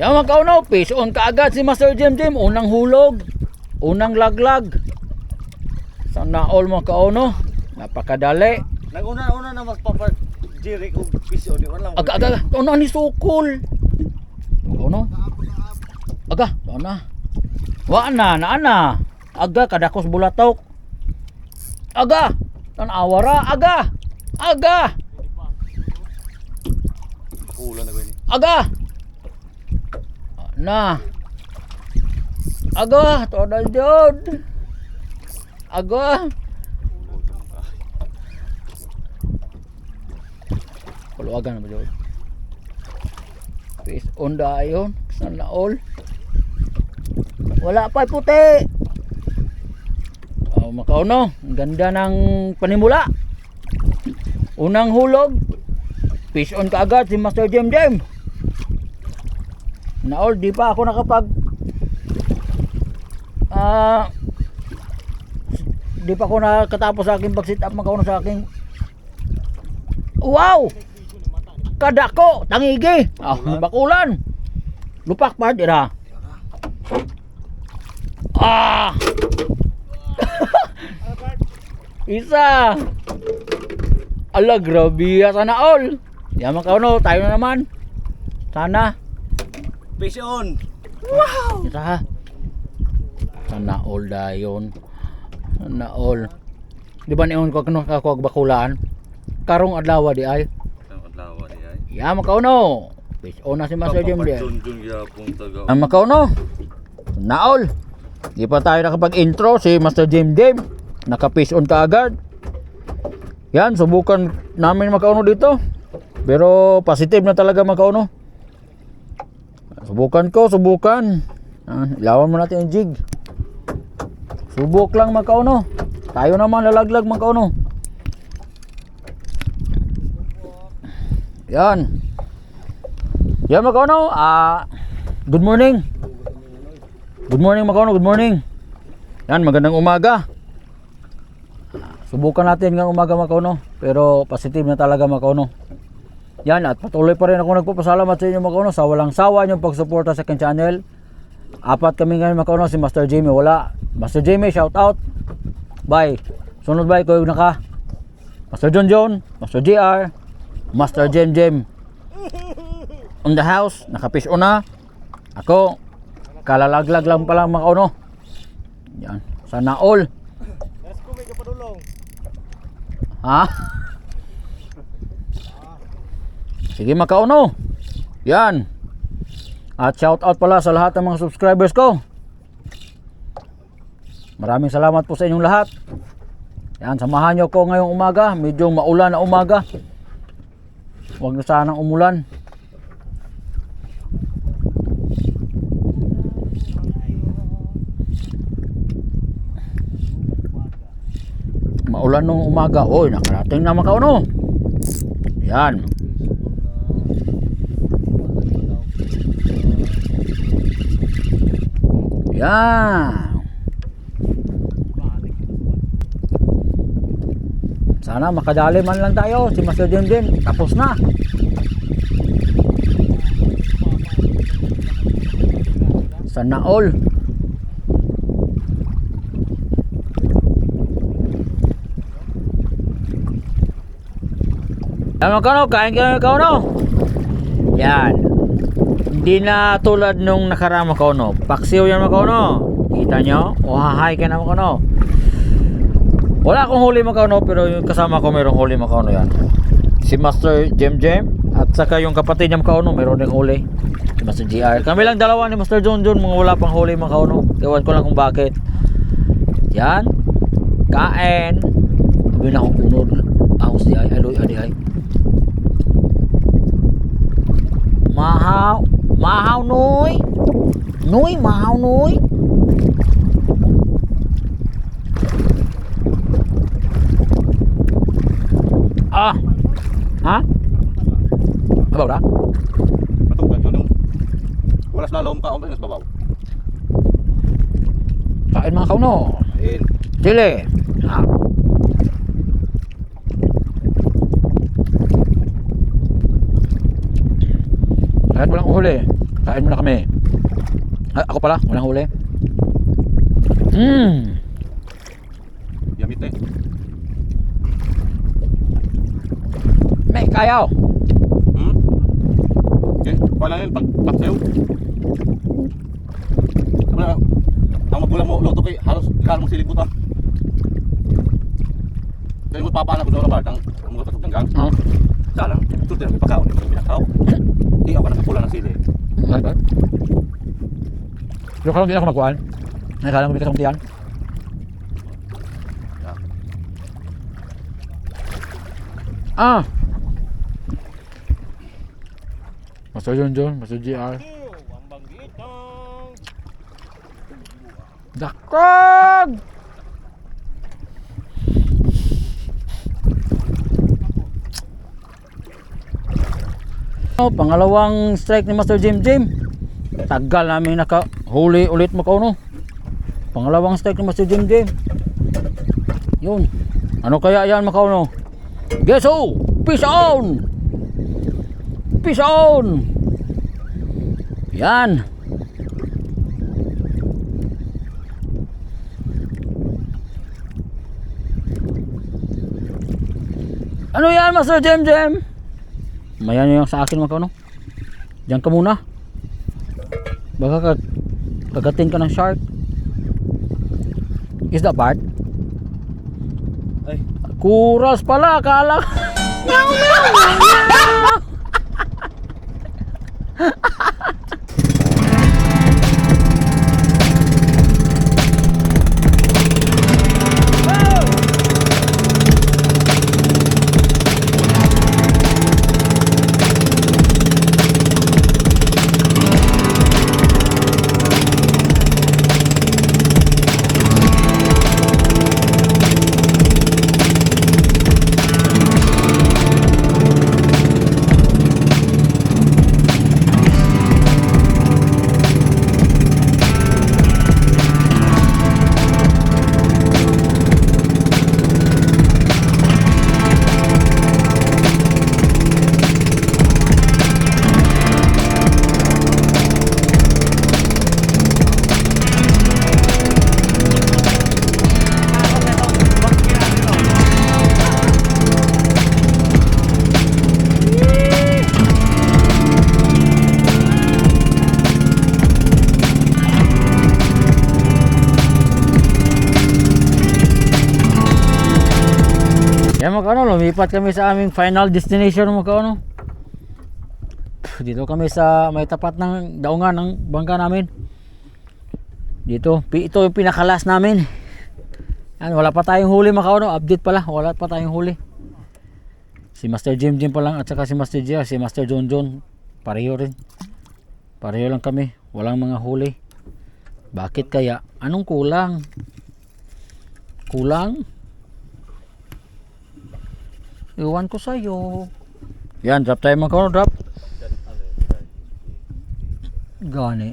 Yan mga kauno, fish on kaagad si Master Jem Jem. Unang hulog, unang laglag. Sana all mga kauno. Napakadali. Nag-una na mas papa Jerry kung fish on. Aga, ano ni sukol. Kauno. Aga, na. Wa na. Aga kadakos bulatok. Aga, awara. Aga. Kulang na gani. Aga. Na. Aga, to na jud. Aga. Puluagan na ba jud? Fish on dayon. Sana all. Wala pa puti. Makauno, ang ganda ng panimula. Unang hulog. Fish on kaagad si Master Jem Jem. Naol, di pa ako nakapag di pa ako nakatapos sa aking pag-sit up makauno sa aking. Wow! Kadako, tangigi. Bakulan. Lupak pa dira. Isa. Ala, grabe. Sana all. Yan mga kauno, tayo na naman. Sana. Fish on. Wow. Isa. Sana all dayon. Sana all. Di ba niyon ko kano ako bakulaan? Karong adlaw di ay. Karong adlaw di ay. Yan mga kauno. Fish on na si Master Jem Jem. Ang mga kauno. Sana all. Di pa tayo nakapag-intro si Master Jem Jem. Naka-fish on kaagad. Yan, subukan namin makauno dito. Pero positive na talaga makauno. Subukan. Ilawan mo natin yung jig. Subok lang makauno. Tayo naman lalaglag makauno. Yan. Yan makauno. Good morning. Good morning makauno, good morning. Yan, magandang umaga. Subukan natin ng umaga makauno, pero positive na talaga makauno. Yan, at patuloy pa rin ako nagpapasalamat sa inyo makauno sa walang sawa niyong pagsuporta sa aking channel. Apat kami ngayon makauno, si Master Jamie wala. Master Jamie, shout out. Bye. Sunod bye ko yung naka Master John, Master JR, Master Jem Jem on the house, naka-fish on na. Ako kalalaglag lang pala makauno. Yan, sana all. Ha? Sige makauno. Yan. At shout out pala sa lahat ng mga subscribers ko. Maraming salamat po sa inyong lahat. Yan, samahan nyo ko ngayong umaga. Medyo maulan na umaga. Huwag na sanang umulan. Maulan nung umaga. Oy, nakarating na makauno. Yan. Yan. Sana makadali man lang tayo. Si Master Jem Jem tapos na. Sana all. Yan mga kain kayo mga yan. Hindi na tulad nung nakaraan mga kauno. Paksiw yan mga kauno. Kita nyo? Uhahay ka na mga kauno. Wala akong huli mga kauno, pero yung kasama ko mayroong huli mga kauno yan. Si Master Jem Jem at saka yung kapatid niya mga kauno mayroon din huli. Si Master GR. Kami lang dalawa ni Master John mga wala pang huli mga kauno. Ewan ko lang kung bakit. Yan. Kain. Sabi na akong unod. Ahos di ay. Aloy adi ay. Mahaw nuy. Nuy, mahaw nuy. Ha? Babaw na? Matungkad yun. Wala sa lalong pa. Mas babaw. Kain mga kauno. Dili. Ha? Kahit walang huli. Kain muna kami. Ako pala, walang huli. Yamit eh. May kayaw. Okay, wala yun pag sayo. Wala. Ang magulang mo, loto kay halos ikaw mong silibutan. Kaya mo papaanak ko sa oras ang mga patok ng gang. Salang, ito din ang pagkaon ng pinakaw. Di ako nakapula ng sili. Yung kalong di ako magkuhan. Nakalang ko di kasong tiyan. Master John, Master GR. Dakog! Pangalawang strike ni Master Jim. Tagal namin nakahuli ulit no. Pangalawang strike ni Master Jim. Yun. Ano kaya yan no? Guess who? Peace on! Peace on! Yan. Ano yan, Master Jem? Mayan yung sa akin no? Diyan ka muna. Baka kagatin ka ng shark. Is that part? Ay. Kuras pala, akala. Yan lumipat kami sa aming final destination Dito kami sa may tapat ng daungan ng bangka namin. Ito yung pinakalas namin. Yan, wala pa tayong huli update pala, wala pa tayong huli. Si Master Jim pa lang at saka si Master Gia, si Master John pareho rin. Pareho lang kami, walang mga huli. Bakit kaya? Anong kulang? Iwan ko sa'yo. Yan, drop tayo drop. Gani.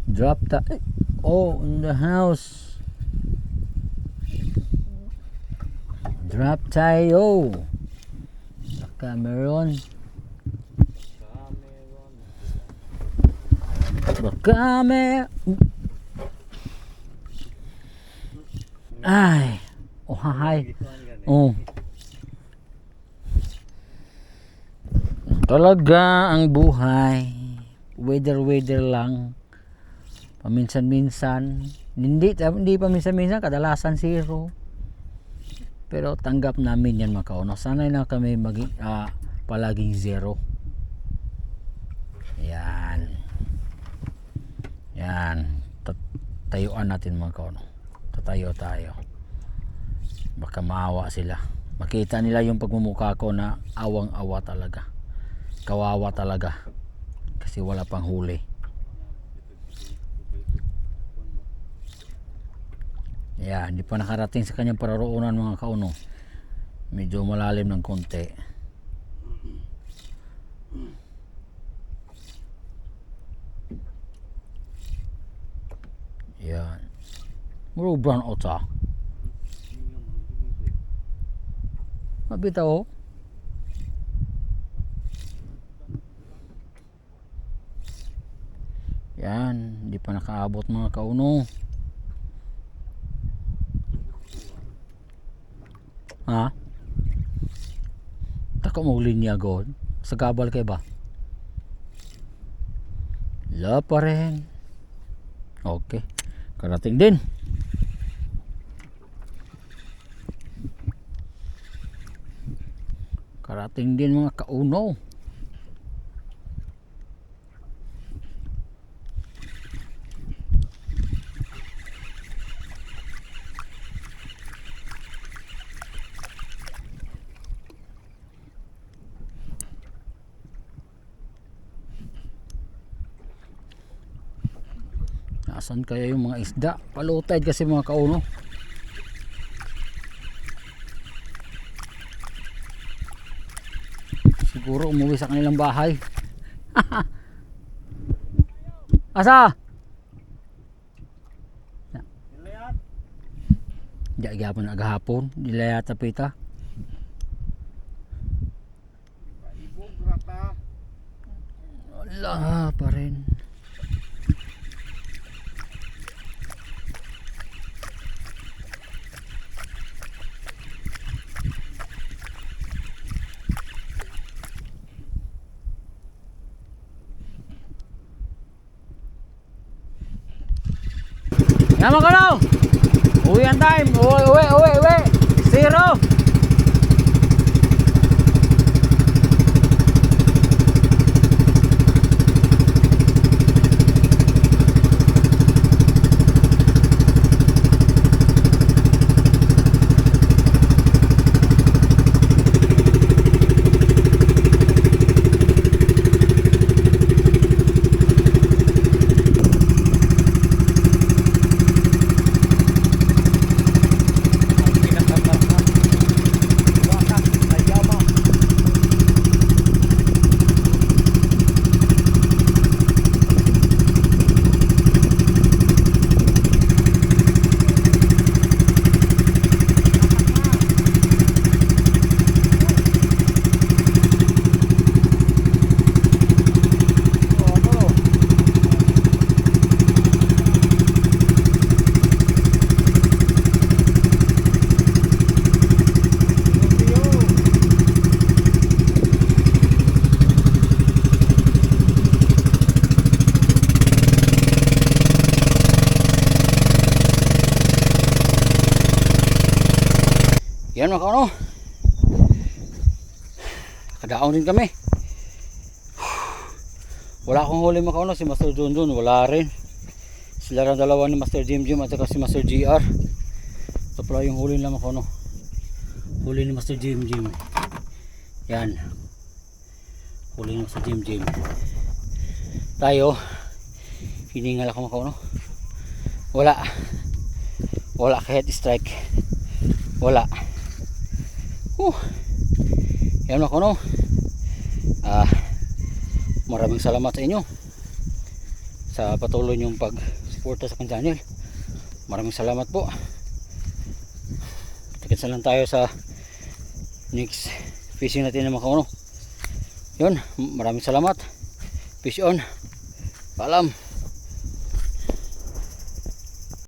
Drop tayo. Oh, in the house. Drop tayo. Sa Cameron. Ay. Oh, hahay. Oh. Talaga ang buhay. Weather lang. Paminsan-minsan. Hindi paminsan-minsan, kadalasan zero. Pero tanggap namin yan sanay na kami palaging zero. Yan. Tayuan natin Tatayo tayo. Baka maawa sila. Makita nila yung pagmumukha ko na awang-awa talaga. Kawawa talaga. Kasi wala pang huli. Hindi pa nakarating sa kanyang pararoonan medyo malalim ng konti. Yan. Muro brown otter. Mabitaw. Yan, hindi pa nakaabot mga kauno. Ha? Tako mo linya god. Sa gabal kay ba? La pa rin. Okay. Karating din. Karating din mga kauno. Nasaan kaya yung mga isda? Palutid kasi mga kauno. Siguro umuwi sa kanilang bahay. Asa? Diya gyapon na gahapon, dilayat ta pita. Wala pa rin. Yaman ka na! Uwi ang time! Uwi! Zero! Yan mga kauno. Kadaon din kami. Wala akong huli mga kauno. Si Master John wala rin. Sila rin dalawa ni Master Jim at saka si Master GR. Ito pala yung huli nila mga kauno. Huli ni Master Jim. Yan. Huli ni Master Jim. Tayo hiningal ako mga kauno. Wala kahit strike. Wala. Yan mga kauno. Maraming salamat sa inyo sa patuloy niyong pag-suporta sa aking channel. Maraming salamat po. Tikit lang tayo sa next fishing natin mga kauno. Yun, maraming salamat. Fish on. Paalam.